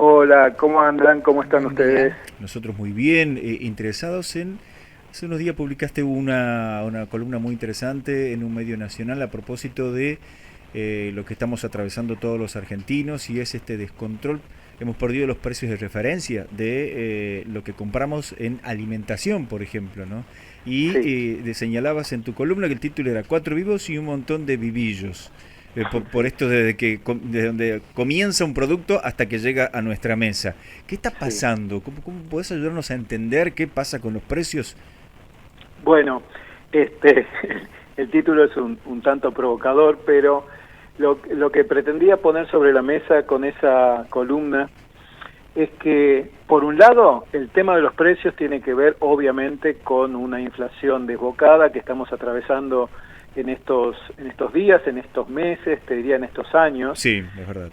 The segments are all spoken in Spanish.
Hola, ¿cómo andan? ¿Cómo están ustedes? Nosotros muy bien, interesados en... Hace unos días publicaste una columna muy interesante en un medio nacional a propósito de lo que estamos atravesando todos los argentinos y es este descontrol. Hemos perdido los precios de referencia de lo que compramos en alimentación, por ejemplo, ¿no? Y Sí, señalabas en tu columna que el título era Cuatro vivos y un montón de vivillos. Por esto desde donde comienza un producto hasta que llega a nuestra mesa. ¿Qué está sí. pasando? ¿Cómo podés ayudarnos a entender qué pasa con los precios? Bueno, este, el título es un tanto provocador, pero lo que pretendía poner sobre la mesa con esa columna es que, por un lado, el tema de los precios tiene que ver, obviamente, con una inflación desbocada que estamos atravesando en estos días, en estos meses, te diría en estos años, Sí, es verdad.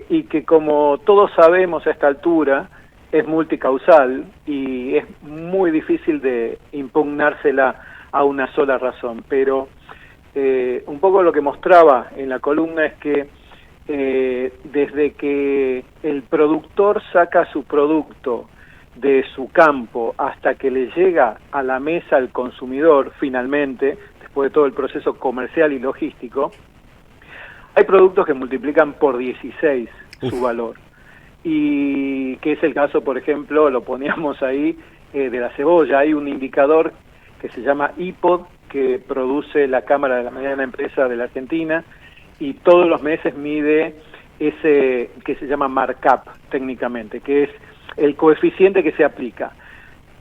y que, como todos sabemos a esta altura, es multicausal y es muy difícil de impugnársela a una sola razón. Pero un poco lo que mostraba en la columna es que desde que el productor saca su producto de su campo hasta que le llega a la mesa al consumidor finalmente, después de todo el proceso comercial y logístico, hay productos que multiplican por 16 su Uf, valor. Y que es el caso, por ejemplo, lo poníamos ahí, de la cebolla. Hay un indicador que se llama IPOD, que produce la Cámara de la Mediana Empresa de la Argentina, y todos los meses mide ese que se llama markup técnicamente, que es el coeficiente que se aplica.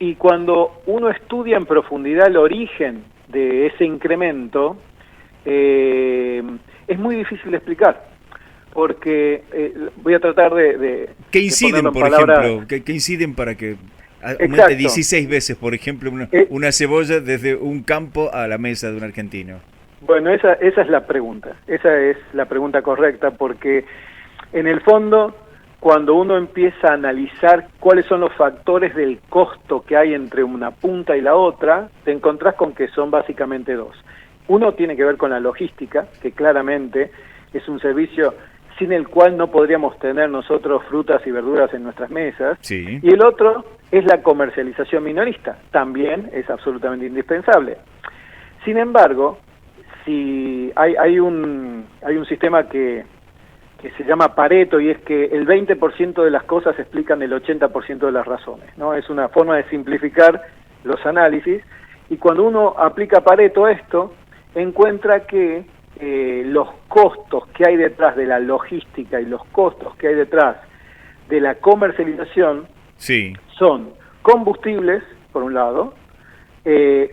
Y cuando uno estudia en profundidad el origen de ese incremento, es muy difícil de explicar, porque voy a tratar ¿qué de ponerlo inciden, en por palabras. ejemplo? ¿Qué inciden para que aumente Exacto. 16 veces, por ejemplo, Eh, una cebolla desde un campo a la mesa de un argentino? bueno, esa es la pregunta, esa es la pregunta correcta, porque en el fondo, cuando uno empieza a analizar cuáles son los factores del costo que hay entre una punta y la otra, te encontrás con que son básicamente dos. Uno tiene que ver con la logística, que claramente es un servicio sin el cual no podríamos tener nosotros frutas y verduras en nuestras mesas, Sí. y el otro es la comercialización minorista, también es absolutamente indispensable. Sin embargo, si hay un sistema que se llama Pareto, y es que el 20% de las cosas explican el 80% de las razones, ¿no? Es una forma de simplificar los análisis, y cuando uno aplica Pareto a esto, encuentra que los costos que hay detrás de la logística y los costos que hay detrás de la comercialización Sí. son combustibles, por un lado,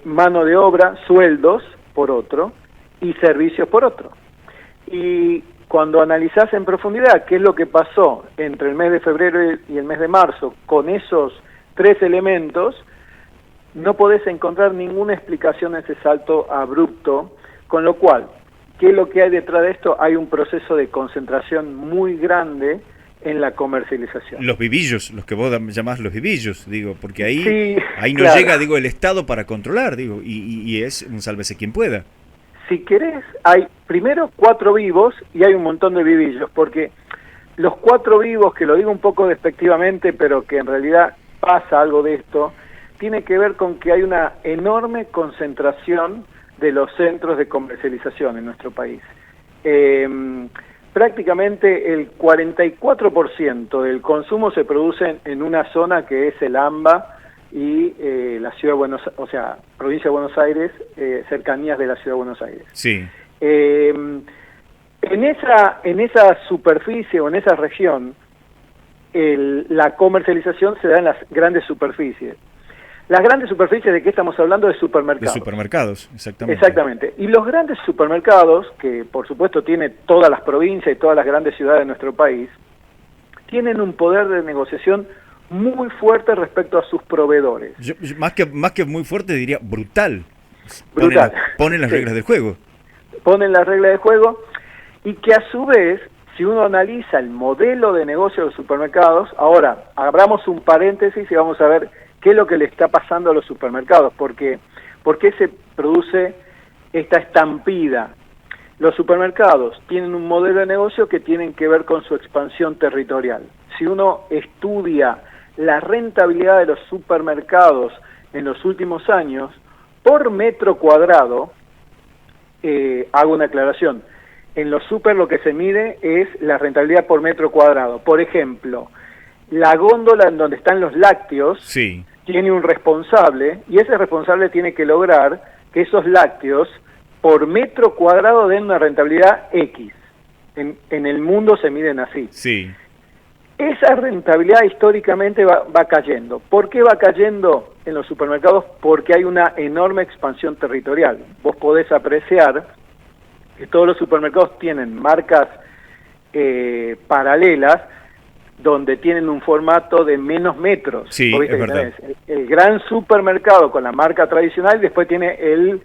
mano de obra, sueldos, por otro, y servicios, por otro. Y cuando analizás en profundidad qué es lo que pasó entre el mes de febrero y el mes de marzo con esos tres elementos, no podés encontrar ninguna explicación a ese salto abrupto, con lo cual, ¿qué es lo que hay detrás de esto? Hay un proceso de concentración muy grande en la comercialización. Los vivillos, los que vos llamás los vivillos, digo, porque ahí, Sí, ahí no claro. llega, digo, el Estado para controlar, digo, y es un sálvese quien pueda. Si querés, hay primero 4 vivos y hay un montón de vivillos, porque los 4 vivos, que lo digo un poco despectivamente, pero que en realidad pasa algo de esto, tiene que ver con que hay una enorme concentración de los centros de comercialización en nuestro país. Prácticamente el 44% del consumo se produce en una zona que es el AMBA y la ciudad de o sea, provincia de Buenos Aires, cercanías de la ciudad de Buenos Aires. Sí. Eh, en esa superficie o en esa región, la comercialización se da en las grandes superficies. Las grandes superficies, ¿de qué estamos hablando? De De supermercados. supermercados, exactamente. Exactamente. Y los grandes supermercados, que por supuesto tiene todas las provincias y todas las grandes ciudades de nuestro país, tienen un poder de negociación muy fuerte respecto a sus proveedores. Más que muy fuerte, diría brutal. Ponen, Brutal. ponen las Sí. reglas del juego. Ponen las reglas de juego, y que a su vez, si uno analiza el modelo de negocio de los supermercados, ahora abramos un paréntesis y vamos a ver qué es lo que le está pasando a los supermercados, por qué se produce esta estampida. Los supermercados tienen un modelo de negocio que tienen que ver con su expansión territorial. si uno estudia la rentabilidad de los supermercados en los últimos años, por metro cuadrado, hago una aclaración, en los super lo que se mide es la rentabilidad por metro cuadrado. Por ejemplo, la góndola en donde están los lácteos Sí. tiene un responsable, y ese responsable tiene que lograr que esos lácteos por metro cuadrado den una rentabilidad X. En el mundo se miden así. Sí. Esa rentabilidad históricamente va cayendo. ¿Por qué va cayendo en los supermercados? Porque hay una enorme expansión territorial. Vos podés apreciar que todos los supermercados tienen marcas paralelas donde tienen un formato de menos metros. Sí, ¿Vos viste es que verdad. tenés el gran supermercado con la marca tradicional y después tiene el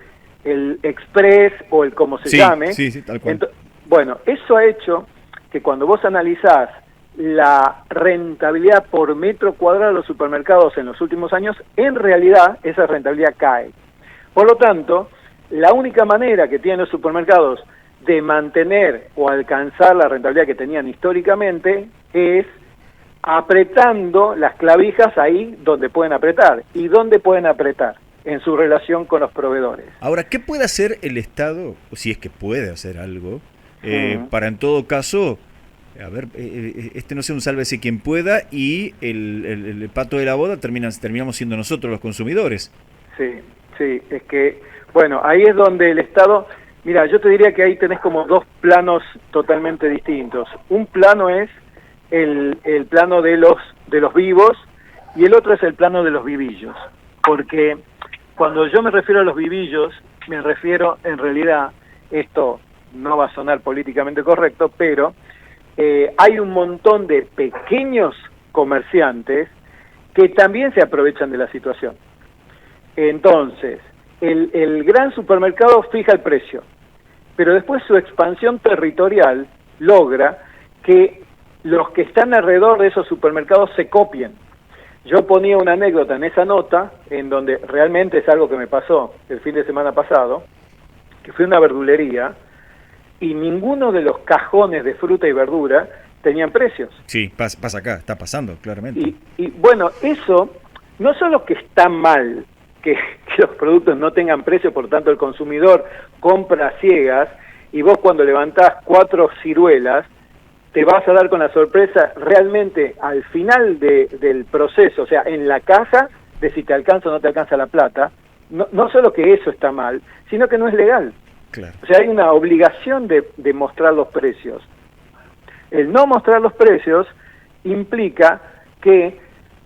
Express o el como se llame. Sí, tal cual. Bueno, eso ha hecho que cuando vos analizás la rentabilidad por metro cuadrado de los supermercados en los últimos años, en realidad esa rentabilidad cae. Por lo tanto, la única manera que tienen los supermercados de mantener o alcanzar la rentabilidad que tenían históricamente es apretando las clavijas ahí donde pueden apretar. ¿Y dónde pueden apretar? En su relación con los proveedores. Ahora, ¿qué puede hacer el Estado, si es que puede hacer algo, para en todo caso, a ver, no sea un sálvese quien pueda y el pato de la boda terminamos siendo nosotros los consumidores? Sí, es que, bueno, ahí es donde el Estado, mira, yo te diría que ahí tenés como dos planos totalmente distintos. Un plano es el plano de los vivos y el otro es el plano de los vivillos, porque cuando yo me refiero a los vivillos, me refiero en realidad, esto no va a sonar políticamente correcto, pero hay un montón de pequeños comerciantes que también se aprovechan de la situación. Entonces, el gran supermercado fija el precio, pero después su expansión territorial logra que los que están alrededor de esos supermercados se copien. Yo ponía una anécdota en esa nota, en donde realmente es algo que me pasó el fin de semana pasado, que fui a una verdulería y ninguno de los cajones de fruta y verdura tenían precios. Sí, pasa acá, está pasando, claramente. Y bueno, eso no solo que está mal, que los productos no tengan precio, por tanto el consumidor compra a ciegas, y vos cuando levantás 4 ciruelas, te vas a dar con la sorpresa realmente al final del proceso, o sea, en la caja, de si te alcanza o no te alcanza la plata. No solo que eso está mal, sino que no es legal. Claro. O sea, hay una obligación de mostrar los precios. El no mostrar los precios implica que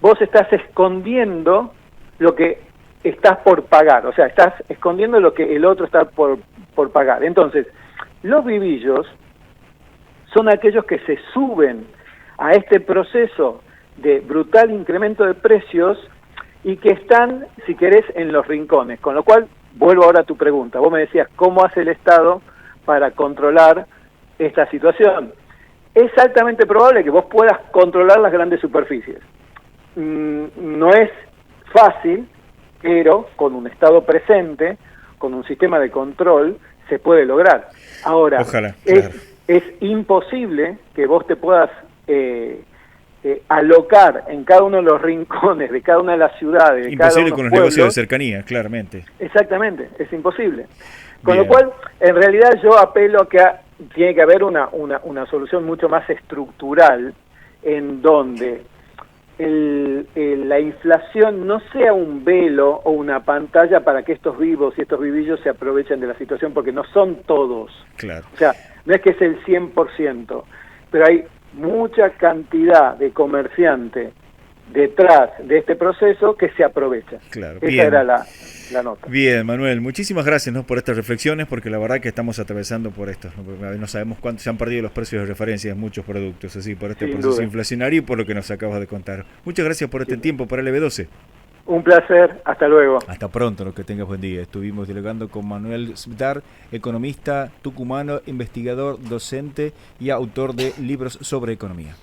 vos estás escondiendo lo que estás por pagar, o sea, estás escondiendo lo que el otro está por pagar. Entonces, los vivillos son aquellos que se suben a este proceso de brutal incremento de precios y que están, si querés, en los rincones. Con lo cual, vuelvo ahora a tu pregunta. Vos me decías, ¿cómo hace el Estado para controlar esta situación? Es altamente probable que vos puedas controlar las grandes superficies. No es fácil, pero con un Estado presente, con un sistema de control, se puede lograr. Ahora, ojalá, claro. Es imposible que vos te puedas alocar en cada uno de los rincones de cada una de las ciudades, de cada uno de los con los pueblos. negocios de cercanía, claramente. Exactamente, es imposible. Con Bien. lo cual, en realidad yo apelo a que tiene que haber una solución mucho más estructural en donde la inflación no sea un velo o una pantalla para que estos vivos y estos vivillos se aprovechen de la situación, porque no son todos. Claro. O sea, no es que es el 100%, pero hay mucha cantidad de comerciantes detrás de este proceso que se aprovechan. Claro. Esa Bien. era la nota. Bien, Manuel, muchísimas gracias, ¿no?, por estas reflexiones, porque la verdad que estamos atravesando por esto. No sabemos cuánto se han perdido los precios de referencia de muchos productos, así por este Sin proceso duda. inflacionario y por lo que nos acabas de contar. Muchas gracias por este tiempo para LB12. Un placer, hasta luego. Hasta pronto, lo que tengas buen día. Estuvimos dialogando con Manuel Sbdar, economista tucumano, investigador, docente y autor de libros sobre economía.